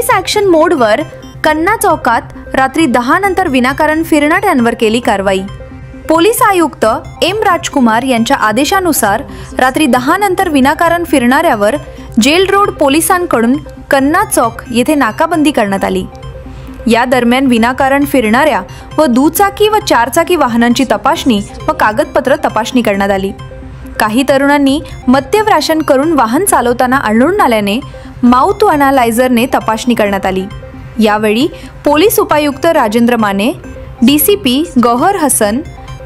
Police action मोडवर कन्ना चौकात रात्री 10 नंतर विनाकारण फिरणाऱ्यांवर केली कारवाई। पोलीस आयुक्त एम राजकुमार यांच्या आदेशानुसार रात्री 10 नंतर विनाकारण फिरणाऱ्यावर जेल रोड पोलिसांकडून कन्ना चौक येथे नाकाबंदी करण्यात आली। या दरम्यान विनाकारण फिरणाऱ्या व दुचाकी व चारचाकी वाहनांची तपासणी व कागदपत्र तपासणी करण्यात आली। काही तरुणांनी मद्यप्राशन करून वाहन चालवताना आढळून आल्याने माउथ अनालायझरने तपासणी करण्यात आली। यावेळी पोलीस उपायुक्त Rajendra Mane, DCP Gauhar Hasan,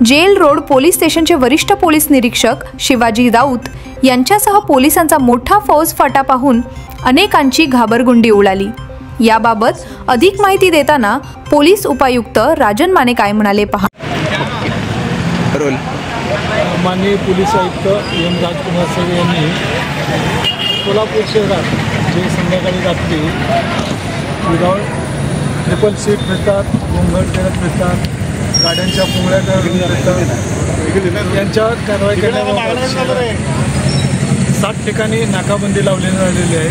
jail road police स्टेशनचे वरिष्ठ पोलीस निरीक्षक शिवाजी राऊत यांच्यासह पोलिसांचा मोठा फौजफाटा पाहून अनेकांची घाबरगुंडी उडाली। याबाबत अधिक माहिती देताना पोलीस उपायुक्त राजन माने काय म्हणाले पहा। माननीय पोलीस आयुक्त एम राजकुमार सर यांनी सोलापूर शहरात जे संध्याकाळी रात्री विदाउट ट्रिपल सीट फिरतात, गोंगट करत फिरतात, गाड्यांच्या पुंगळ्या फिरतात, यांच्यावर कारवाई करण्याबाबत 7 ठिकाणी नाकाबंदी लावण्यात आलेली आहे।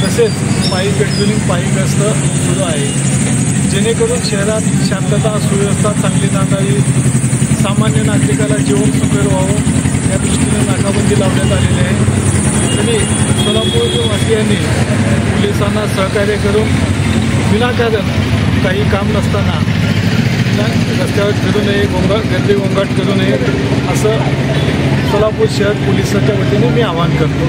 तसेच पायी पेट्रोलिंग, पायी गस्त सुरू आहे, जेणेकरून शहरात शांतता सुव्यवस्था चांगली नांदावी, सामान्य नागरिकाला जीवन सुखकर व्हावं या दृष्टीने नाकाबंदी लावण्यात आलेली आहे। तरी सोलापूर वासियांनी पोलिसांना सहकार्य करून विनाकारण काही काम नसताना रस्त्यावर फिरू नये, गर्दी गोंगाट करू नये, असं सोलापूर शहर पोलिसांच्या वतीने मी आवाहन करतो।